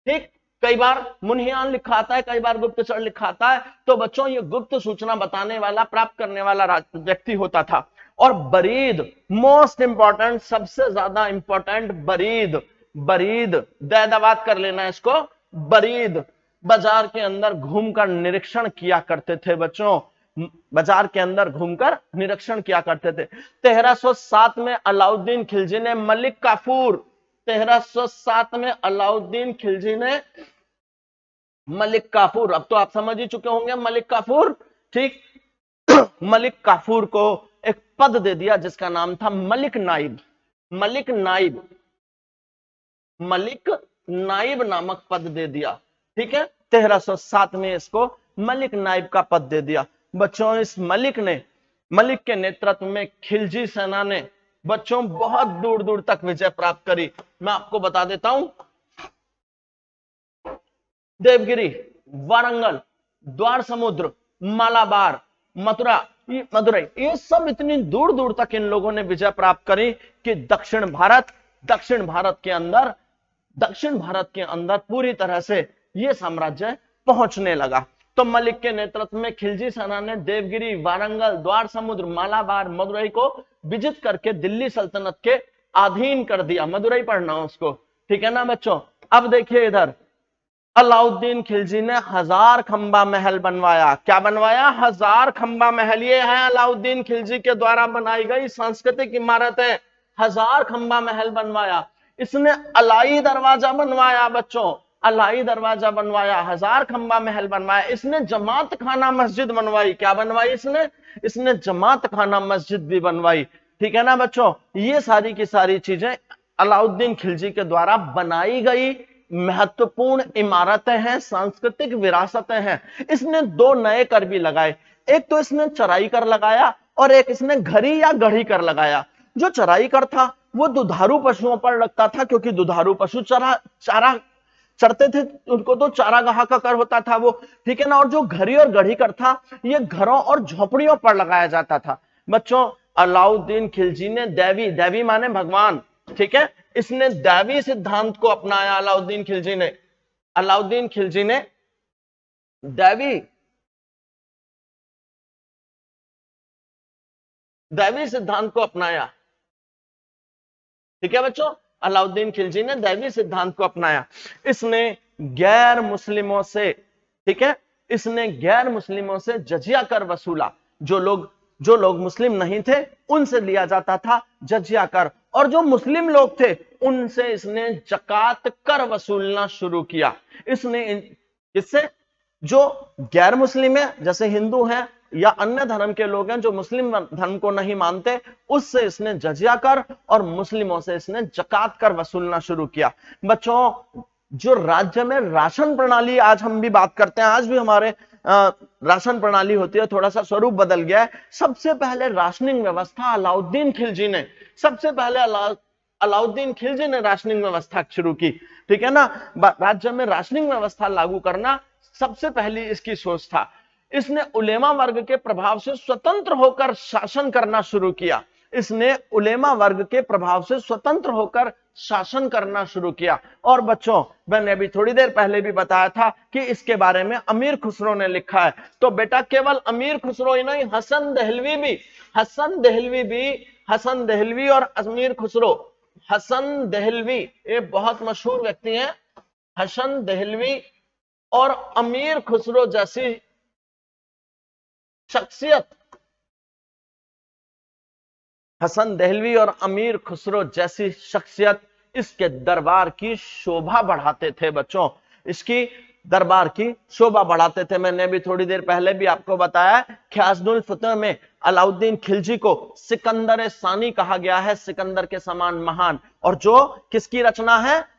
ठीक, कई बार मुन्हियान लिखा आता है, कई बार गुप्तचर लिखा आता है। तो बच्चों ये गुप्त सूचना बताने वाला, प्राप्त करने वाला व्यक्ति होता था। और बरीद, मोस्ट इंपॉर्टेंट, सबसे ज्यादा इंपॉर्टेंट, बरीद दैदाबाद कर लेना इसको। बरीद बाजार के अंदर घूमकर निरीक्षण किया करते थे बच्चों, बाजार के अंदर घूमकर निरीक्षण किया करते थे। 1307 में अलाउद्दीन खिलजी ने मलिक काफूर, 1307 में अलाउद्दीन खिलजी ने मलिक काफूर, अब तो आप समझ ही चुके होंगे मलिक काफूर। ठीक, मलिक काफूर को एक पद दे दिया जिसका नाम था मलिक नाइब नामक पद दे दिया। ठीक है, 1307 में इसको मलिक नाइब का पद दे दिया। बच्चों इस मलिक के नेतृत्व में खिलजी सेना ने बच्चों बहुत दूर दूर तक विजय प्राप्त करी। मैं आपको बता देता हूं, देवगिरी, वारंगल, द्वार समुद्र, मालाबार, मदुरई, ये सब इतनी दूर दूर तक इन लोगों ने विजय प्राप्त करी कि दक्षिण भारत के अंदर पूरी तरह से ये साम्राज्य पहुंचने लगा। तो मलिक के नेतृत्व में खिलजी सेना ने देवगिरी, वारंगल, द्वार समुद्र, मालाबार, मदुरई को विजित करके दिल्ली सल्तनत के अधीन कर दिया। मदुरई पढ़ना उसको, ठीक है ना बच्चों। अब देखिए इधर अलाउद्दीन खिलजी ने 1000 खंबा महल बनवाया। क्या बनवाया? 1000 खंबा महल। ये है अलाउद्दीन खिलजी के द्वारा बनाई गई सांस्कृतिक इमारत है। 1000 खंबा महल बनवाया। इसने अलाई दरवाजा बनवाया बच्चों, अलाई दरवाजा बनवाया, 1000 खंबा महल बनवाया। इसने जमात खाना मस्जिद बनवाई। क्या बनवाई इसने जमात खाना मस्जिद भी बनवाई। ठीक है ना बच्चों, ये सारी की सारी चीजें अलाउद्दीन खिलजी के द्वारा बनाई गई महत्वपूर्ण इमारतें हैं, सांस्कृतिक विरासतें हैं। इसने 2 नए कर भी लगाए, एक तो इसने चराई कर लगाया और एक इसने घड़ी या गढ़ी कर लगाया। जो चराई कर था वो दुधारू पशुओं पर लगता था, क्योंकि दुधारू पशु चारा चरते थे, उनको तो चारागाह का कर होता था वो, ठीक है ना। और जो घड़ी और गढ़ी कर था, ये घरों और झोपड़ियों पर लगाया जाता था। बच्चों, अलाउद्दीन खिलजी ने दैवी, दैवी माने भगवान, ठीक है, इसने दैवी सिद्धांत को अपनाया। अलाउद्दीन खिलजी ने दैवी सिद्धांत को अपनाया, ठीक है बच्चों। अलाउद्दीन खिलजी ने दैवी सिद्धांत को अपनाया। इसने गैर मुस्लिमों से, ठीक है, इसने गैर मुस्लिमों से जजिया कर वसूला। जो लोग मुस्लिम नहीं थे उनसे लिया जाता था जजिया कर, और जो मुस्लिम लोग थे उनसे इसने जकात कर वसूलना शुरू किया। इससे जो गैर मुस्लिम है, जैसे हिंदू हैं या अन्य धर्म के लोग हैं जो मुस्लिम धर्म को नहीं मानते, उससे इसने जजिया कर और मुस्लिमों से इसने जकात कर वसूलना शुरू किया। बच्चों, जो राज्य में राशन प्रणाली, आज हम भी बात करते हैं, आज भी हमारे राशन प्रणाली होती है, थोड़ा सा स्वरूप बदल गया है। सबसे पहले राशनिंग व्यवस्था अलाउद्दीन खिलजी ने राशनिंग व्यवस्था शुरू की, ठीक है ना। राज्य में राशनिंग व्यवस्था लागू करना सबसे पहली इसकी सोच था। इसने उलेमा वर्ग के प्रभाव से स्वतंत्र होकर शासन करना शुरू किया। और बच्चों, मैंने अभी थोड़ी देर पहले भी बताया था कि इसके बारे में अमीर खुसरो ने लिखा है। तो बेटा, केवल अमीर खुसरो ही नहीं, हसन दहलवी और अमीर खुसरो। हसन दहलवी ये बहुत मशहूर व्यक्ति हैं। हसन दहलवी और अमीर खुसरो जैसी शख्सियत, हसन दहलवी और अमीर खुसरो जैसी शख्सियत इसके दरबार की शोभा बढ़ाते थे। बच्चों, इसकी दरबार की शोभा बढ़ाते थे। मैंने भी थोड़ी देर पहले भी आपको बताया, ख्यासनुल फतह में अलाउद्दीन खिलजी को सिकंदर सानी कहा गया है, सिकंदर के समान महान। और जो किसकी रचना है?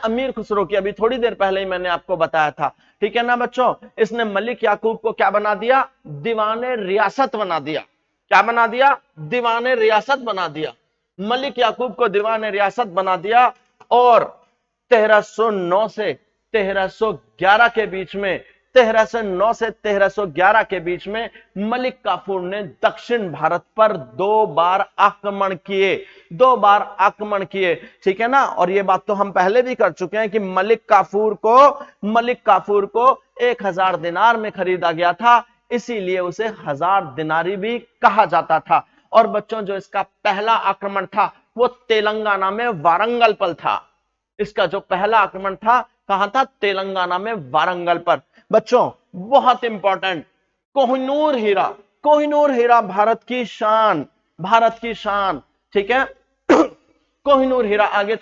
अमीर खुसरो की। अभी थोड़ी देर पहले ही मैंने आपको बताया था, ठीक है ना बच्चों। इसने मलिक याकूब को क्या बना दिया? दीवाने रियासत बना दिया। क्या बना दिया? दीवाने रियासत बना दिया। मलिक याकूब को दीवाने रियासत बना दिया। और 1309 से 1311 के बीच में, 1309 से 1311 के बीच में मलिक काफूर ने दक्षिण भारत पर 2 बार आक्रमण किए, ठीक है ना। और ये बात तो हम पहले भी कर चुके हैं कि मलिक काफूर को 1000 दिनार में खरीदा गया था, इसीलिए उसे 1000 दिनारी भी कहा जाता था। और बच्चों, जो इसका पहला आक्रमण था वो तेलंगाना में वारंगल पर था। इसका जो पहला आक्रमण था, कहां था? तेलंगाना में वारंगल पर। बच्चों, बहुत इंपॉर्टेंट, कोहिनूर हीरा भारत की शान, ठीक है। कोहिनूर हीरा आगे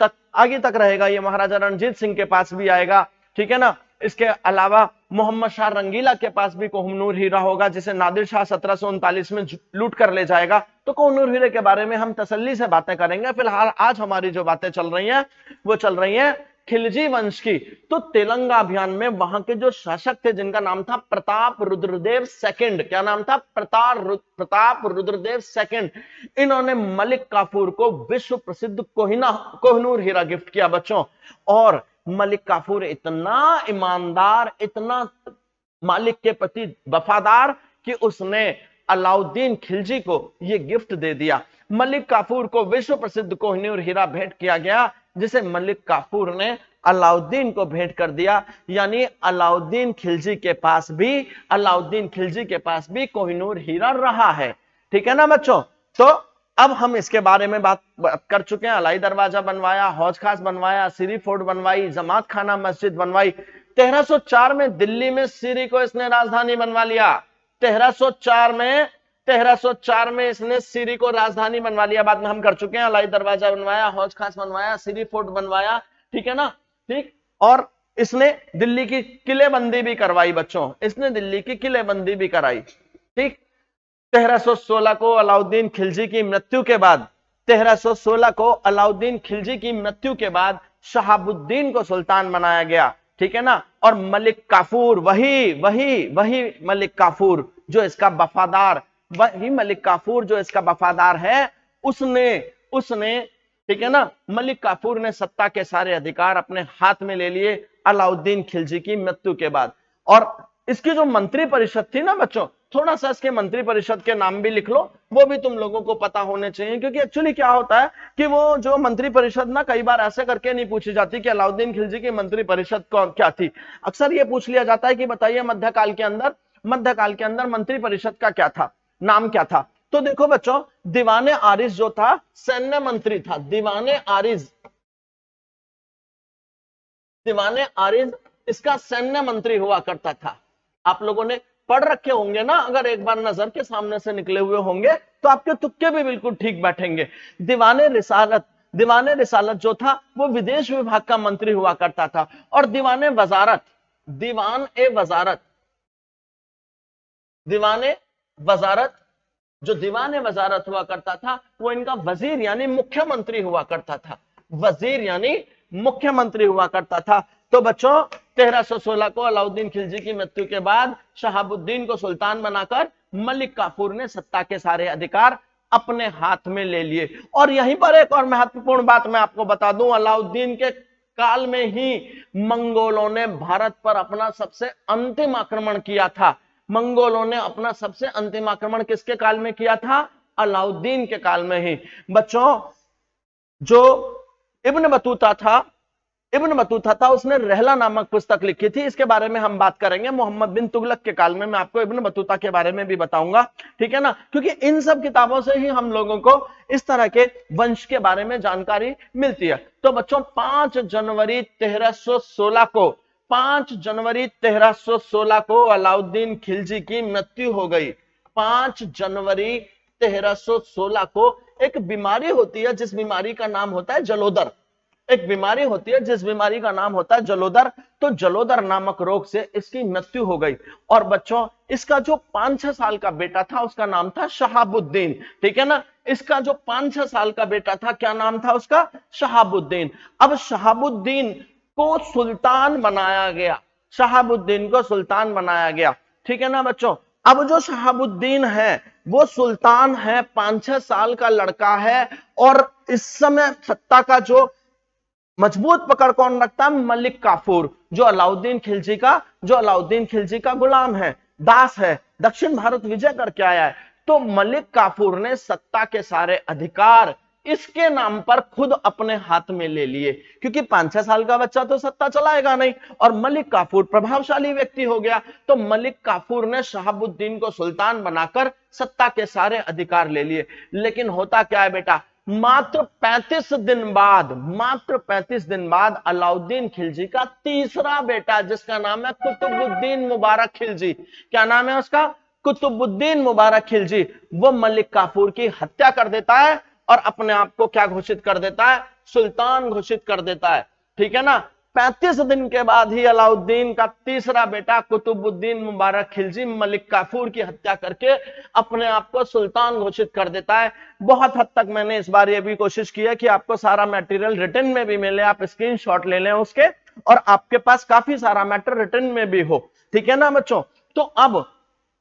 तक रहेगा, ये महाराजा रणजीत सिंह के पास भी आएगा, ठीक है ना। इसके अलावा मोहम्मद शाह रंगीला के पास भी कोहिनूर हीरा होगा, जिसे नादिर शाह 1739 में लूट कर ले जाएगा। तो कोहिनूर हीरे के बारे में हम तसल्ली से बातें करेंगे। फिलहाल आज हमारी जो बातें चल रही हैं वो चल रही हैं खिलजी वंश की। तो तेलंगा अभियान में वहां के जो शासक थे, जिनका नाम था प्रताप रुद्रदेव सेकंड, क्या नाम था? प्रताप रुद्रदेव सेकंड। इन्होंने मलिक काफूर को विश्व प्रसिद्ध कोहिनूर हीरा गिफ्ट किया बच्चों। और मलिक काफूर इतना ईमानदार, इतना मालिक के प्रति वफादार कि उसने अलाउद्दीन खिलजी को यह गिफ्ट दे दिया। मलिक काफूर को विश्व प्रसिद्ध कोहिनूर हीरा भेंट किया गया, जिसे मलिक काफूर ने अलाउद्दीन को भेंट कर दिया। यानी अलाउद्दीन खिलजी के पास भी कोहिनूर हीरा रहा है, ठीक है ना बच्चों। तो अब हम इसके बारे में बात कर चुके हैं। अलाई दरवाजा बनवाया, हौज खास बनवाया, सीरी फोर्ट बनवाई, जमात खाना मस्जिद बनवाई। 1304 में दिल्ली में सीरी को इसने राजधानी बनवा लिया। 1304 में इसने सीरी को राजधानी बनवा लिया। बाद में हम कर चुके हैं, अलाई दरवाजा बनवाया, हौज खास बनवाया, सीरी फोर्ट बनवाया, ठीक है ना, ठीक। और इसने दिल्ली की किलेबंदी भी करवाई बच्चों, इसने दिल्ली की किलेबंदी भी कराई, ठीक। 1316 को अलाउद्दीन खिलजी की मृत्यु के बाद 1316 को सुल्तान बनाया गया, ठीक है ना। और मलिक काफूर, वही मलिक काफूर जो इसका वफादार है, उसने उसने, ठीक है ना, मलिक काफूर ने सत्ता के सारे अधिकार अपने हाथ में ले लिए अलाउद्दीन खिलजी की मृत्यु के बाद। और इसकी जो मंत्री परिषद थी ना बच्चों, थोड़ा सा इसके मंत्री परिषद के नाम भी लिख लो, वो भी तुम लोगों को पता होने चाहिए, क्योंकि एक्चुअली क्या होता है कि वो जो मंत्री परिषद ना कई बार ऐसे करके नहीं पूछी जाती कि अलाउद्दीन खिलजी की मंत्री परिषद क्या थी। अक्सर ये पूछ लिया जाता है कि बताइए मध्यकाल के अंदर मंत्री परिषद का क्या था, नाम क्या था। तो देखो बच्चों, दीवाने आरिज जो था सैन्य मंत्री था। दीवाने आरिज इसका सैन्य मंत्री हुआ करता था। आप लोगों ने पढ़ रखे होंगे ना, अगर एक बार नजर के सामने से निकले हुए होंगे तो आपके तुक्के भी बिल्कुल ठीक बैठेंगे। दीवाने रिसालत जो था वो विदेश विभाग का मंत्री हुआ करता था। और दीवान ए वजारत जो दीवान वजारत हुआ करता था वो इनका वजीर यानी मुख्यमंत्री हुआ करता था। वजीर यानी मुख्यमंत्री हुआ करता था। तो बच्चों 1316 को अलाउद्दीन खिलजी की मृत्यु के बाद शहाबुद्दीन को सुल्तान बनाकर मलिक काफूर ने सत्ता के सारे अधिकार अपने हाथ में ले लिए। और यहीं पर एक और महत्वपूर्ण बात मैं आपको बता दूं, अलाउद्दीन के काल में ही मंगोलों ने भारत पर अपना सबसे अंतिम आक्रमण किया था। मंगोलों ने अपना सबसे अंतिम आक्रमण किसके काल में किया था? अलाउद्दीन के काल में ही। बच्चों, जो इब्न बतूता था उसने रहला नामक पुस्तक लिखी थी, इसके बारे में हम बात करेंगे। मोहम्मद बिन तुगलक के काल में मैं आपको इब्न बतूता के बारे में भी बताऊंगा, ठीक है ना, क्योंकि इन सब किताबों से ही हम लोगों को इस तरह के वंश के बारे में जानकारी मिलती है। तो बच्चों 5 जनवरी 1316 को अलाउद्दीन खिलजी की मृत्यु हो गई। 5 जनवरी 1316 को एक बीमारी होती है जिस बीमारी का नाम होता है जलोदर। तो जलोदर नामक रोग से इसकी मृत्यु हो गई। और बच्चों, इसका जो 5-6 साल का बेटा था उसका नाम था शहाबुद्दीन, ठीक है ना। इसका जो 5-6 साल का बेटा था, क्या नाम था उसका? शहाबुद्दीन। अब शहाबुद्दीन को सुल्तान बनाया गया, ठीक है ना बच्चों। अब जो शहाबुद्दीन है वो सुल्तान है, 5-6 साल का लड़का है। और इस समय सत्ता का जो मजबूत पकड़ कौन रखता है? मलिक काफूर, जो अलाउद्दीन खिलजी का गुलाम है, दास है, दक्षिण भारत विजय करके आया है। तो मलिक काफूर ने सत्ता के सारे अधिकार इसके नाम पर खुद अपने हाथ में ले लिए, क्योंकि 5-6 साल का बच्चा तो सत्ता चलाएगा नहीं। और मलिक काफूर प्रभावशाली व्यक्ति हो गया, तो मलिक काफूर ने शहाबुद्दीन को सुल्तान बनाकर सत्ता के सारे अधिकार ले लिए। लेकिन होता क्या है बेटा, मात्र 35 दिन बाद अलाउद्दीन खिलजी का तीसरा बेटा, जिसका नाम है कुतुबुद्दीन मुबारक खिलजी, क्या नाम है उसका? कुतुबुद्दीन मुबारक खिलजी, वो मलिक काफूर की हत्या कर देता है और अपने आप को क्या घोषित कर देता है? सुल्तान घोषित कर देता है, ठीक है ना। 35 दिन के बाद ही अलाउद्दीन का तीसरा बेटा कुतुबुद्दीन मुबारक खिलजी मलिक काफूर की हत्या करके अपने आप को सुल्तान घोषित कर देता है। बहुत हद तक मैंने इस बार ये भी कोशिश की है कि आपको सारा मटेरियल रिटन में भी मिले, आप स्क्रीनशॉट ले लें उसके, और आपके पास काफी सारा मैटर रिटन में भी हो, ठीक है ना बच्चों। तो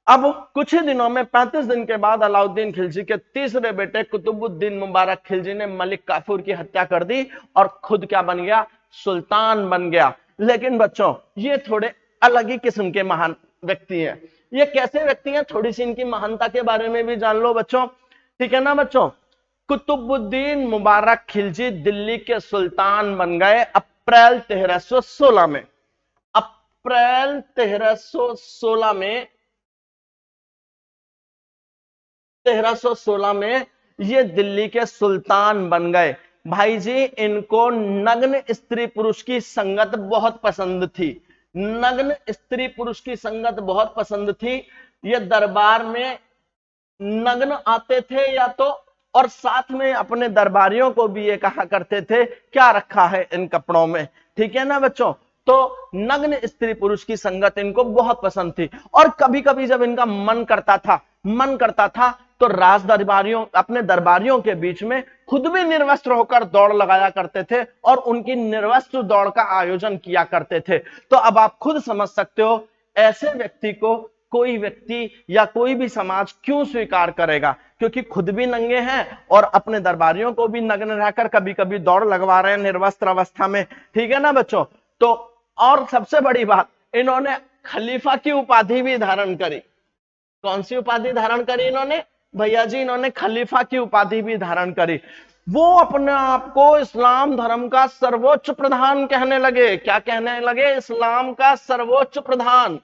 अब कुछ ही दिनों में 35 दिन के बाद अलाउद्दीन खिलजी के तीसरे बेटे कुतुबुद्दीन मुबारक खिलजी ने मलिक काफूर की हत्या कर दी और खुद क्या बन गया? सुल्तान बन गया। लेकिन बच्चों, ये थोड़े अलग ही किस्म के महान व्यक्ति हैं। ये कैसे व्यक्ति हैं, थोड़ी सी इनकी महानता के बारे में भी जान लो बच्चों, ठीक है ना बच्चों। कुतुबुद्दीन मुबारक खिलजी दिल्ली के सुल्तान बन गए अप्रैल 1316 में। अप्रैल 1316 में ये दिल्ली के सुल्तान बन गए। भाई जी, इनको नग्न स्त्री पुरुष की संगत बहुत पसंद थी। ये दरबार में नग्न आते थे या तो, और साथ में अपने दरबारियों को भी ये कहा करते थे क्या रखा है इन कपड़ों में, ठीक है ना बच्चों। तो नग्न स्त्री पुरुष की संगत इनको बहुत पसंद थी। और कभी कभी जब इनका मन करता था तो अपने दरबारियों के बीच में खुद भी निर्वस्त्र होकर दौड़ लगाया करते थे और उनकी निर्वस्त्र दौड़ का आयोजन किया करते थे। तो अब आप खुद समझ सकते हो ऐसे व्यक्ति को कोई व्यक्ति या कोई भी समाज क्यों स्वीकार करेगा, क्योंकि खुद भी नंगे हैं और अपने दरबारियों को भी नग्न रहकर कभी कभी दौड़ लगवा रहे हैं निर्वस्त्र अवस्था में, ठीक है ना बच्चों। तो और सबसे बड़ी बात, इन्होंने खलीफा की उपाधि भी धारण करी। कौन सी उपाधि धारण करी इन्होंने भैया जी? इन्होंने खलीफा की उपाधि भी धारण करी। वो अपने आप को इस्लाम धर्म का सर्वोच्च प्रधान कहने लगे। क्या कहने लगे? इस्लाम का सर्वोच्च प्रधान।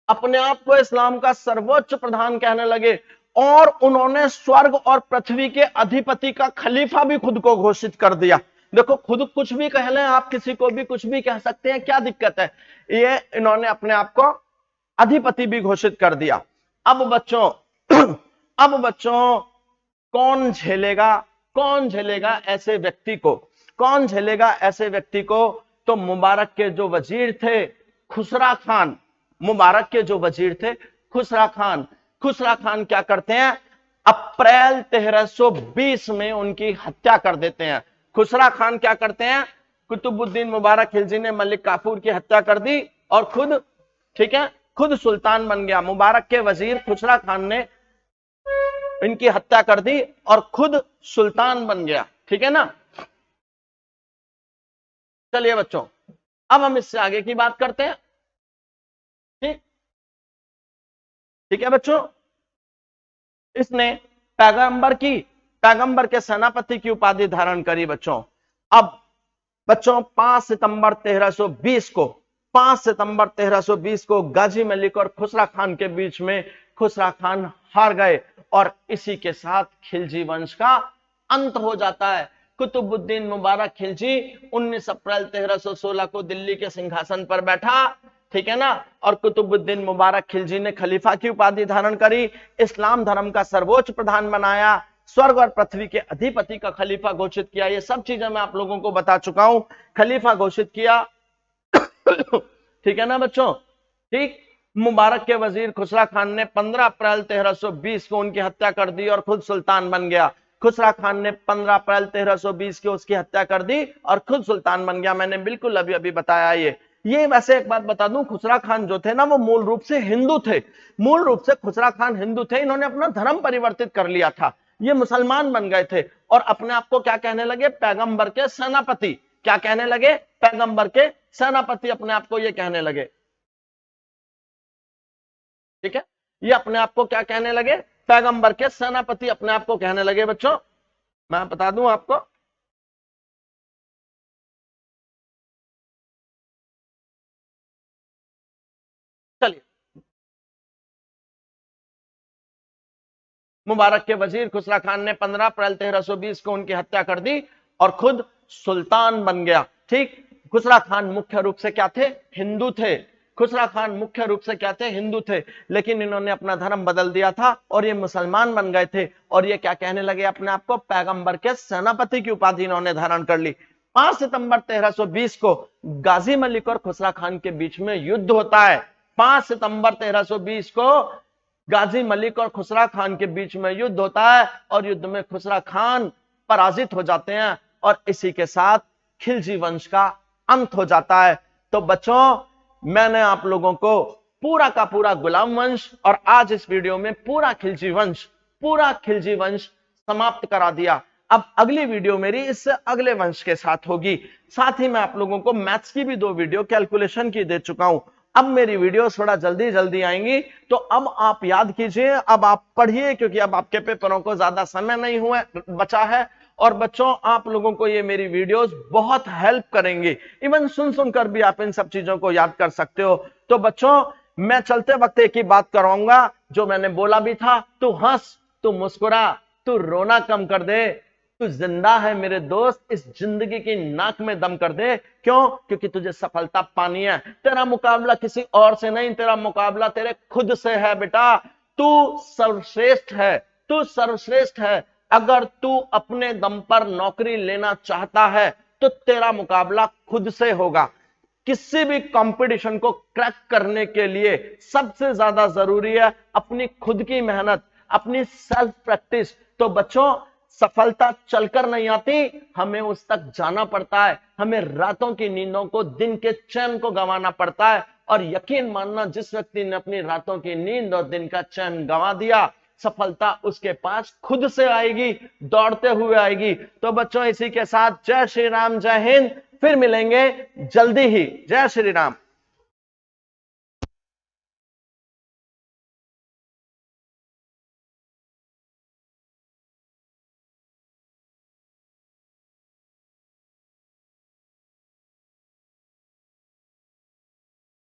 अपने आप को इस्लाम का सर्वोच्च प्रधान कहने लगे और उन्होंने स्वर्ग और पृथ्वी के अधिपति का खलीफा भी खुद को घोषित कर दिया। देखो, खुद कुछ भी कह लें आप, किसी को भी कुछ भी कह सकते हैं, क्या दिक्कत है? ये इन्होंने अपने आप को अधिपति भी घोषित कर दिया। अब बच्चों अब बच्चों कौन झेलेगा? कौन झेलेगा ऐसे व्यक्ति को? कौन झेलेगा ऐसे व्यक्ति को? तो मुबारक के जो वजीर थे खुसरा खान, मुबारक के जो वजीर थे खुसरा खान, खुसरा खान क्या करते हैं? अप्रैल 1320 में उनकी हत्या कर देते हैं। खुसरा खान क्या करते हैं? कुतुबुद्दीन मुबारक खिलजी ने मलिक काफूर की हत्या कर दी और खुद, ठीक है, खुद सुल्तान बन गया। मुबारक के वजीर खुसरा खान ने इनकी हत्या कर दी और खुद सुल्तान बन गया, ठीक है ना। चलिए बच्चों, अब हम इससे आगे की बात करते हैं। ठीक ठीक है बच्चों, इसने पैगंबर के सेनापति की उपाधि धारण करी बच्चों। अब बच्चों 5 सितंबर 1320 को गाजी मलिक और खुसरा खान के बीच में खुसरा खान हार गए और इसी के साथ खिलजी वंश का अंत हो जाता है। कुतुबुद्दीन मुबारक खिलजी 19 अप्रैल 1316 को दिल्ली के सिंहासन पर बैठा, ठीक है ना, और कुतुबुद्दीन मुबारक खिलजी ने खलीफा की उपाधि धारण करी, इस्लाम धर्म का सर्वोच्च प्रधान बनाया, स्वर्ग और पृथ्वी के अधिपति का खलीफा घोषित किया। ये सब चीजें मैं आप लोगों को बता चुका हूं। खलीफा घोषित किया ठीक है ना बच्चों। ठीक, मुबारक के वजीर खुसरा खान ने 15 अप्रैल 1320 को उनकी हत्या कर दी और खुद सुल्तान बन गया। खुसरा खान ने 15 अप्रैल 1320 को उसकी हत्या कर दी और खुद सुल्तान बन गया। मैंने बिल्कुल अभी अभी बताया ये वैसे एक बात बता दूं, खुसरा खान जो थे ना, वो मूल रूप से हिंदू थे। मूल रूप से खुसरा खान हिंदू थे। इन्होंने अपना धर्म परिवर्तित कर लिया था, ये मुसलमान बन गए थे और अपने आप को क्या कहने लगे? पैगंबर के सेनापति। क्या कहने लगे? पैगंबर के सेनापति अपने आप को ये कहने लगे, ठीक है। ये अपने आप को क्या कहने लगे? पैगंबर के सेनापति अपने आप को कहने लगे। बच्चों मैं बता दूं आपको, चलिए, मुबारक के वजीर खुसरा खान ने 15 अप्रैल 1320 को उनकी हत्या कर दी और खुद सुल्तान बन गया। ठीक, खुसरा खान मुख्य रूप से क्या थे? हिंदू थे। खुसरा खान मुख्य रूप से क्या थे? हिंदू थे, लेकिन इन्होंने अपना धर्म बदल दिया था और ये मुसलमान बन गए थे और ये क्या कहने लगे अपने आप को? पैगंबर के सेनापति की उपाधि इन्होंने धारण कर ली। 5 सितंबर 1320 को गाजी मलिक और खुसरा खान के बीच में युद्ध होता है। 5 सितंबर 1320 को गाजी मलिक और खुसरा खान के बीच में युद्ध होता है और युद्ध में खुसरा खान पराजित हो जाते हैं और इसी के साथ खिलजी वंश का अंत हो जाता है। तो बच्चों, मैंने आप लोगों को पूरा का पूरा गुलाम वंश और आज इस वीडियो में पूरा खिलजी वंश समाप्त करा दिया। अब अगली वीडियो मेरी इससे अगले वंश के साथ होगी। साथ ही मैं आप लोगों को मैथ्स की भी 2 वीडियो कैलकुलेशन की दे चुका हूं। अब मेरी वीडियो थोड़ा जल्दी आएंगी, तो अब आप याद कीजिए, अब आप पढ़िए, क्योंकि अब आपके पेपरों को ज्यादा समय नहीं हुआ बचा है। और बच्चों, आप लोगों को ये मेरी वीडियोस बहुत हेल्प करेंगी। इवन सुनकर भी आप इन सब चीजों को याद कर सकते हो। तो बच्चों, मैं चलते वक्त एक ही बात करवाऊंगा जो मैंने बोला भी था, तू हंस, तू मुस्कुरा, तू रोना कम कर दे, तू जिंदा है मेरे दोस्त, इस जिंदगी की नाक में दम कर दे। क्यों? क्योंकि तुझे सफलता पानी है। तेरा मुकाबला किसी और से नहीं, तेरा मुकाबला तेरे खुद से है बेटा। तू सर्वश्रेष्ठ है। अगर तू अपने दम पर नौकरी लेना चाहता है तो तेरा मुकाबला खुद से होगा। किसी भी कंपटीशन को क्रैक करने के लिए सबसे ज्यादा जरूरी है अपनी खुद की मेहनत, अपनी सेल्फ प्रैक्टिस। तो बच्चों, सफलता चलकर नहीं आती, हमें उस तक जाना पड़ता है। हमें रातों की नींदों को, दिन के चैन को गंवाना पड़ता है। और यकीन मानना, जिस व्यक्ति ने अपनी रातों की नींद और दिन का चैन गंवा दिया, सफलता उसके पास खुद से आएगी, दौड़ते हुए आएगी। तो बच्चों, इसी के साथ जय श्री राम, जय हिंद। फिर मिलेंगे जल्दी ही। जय श्री राम।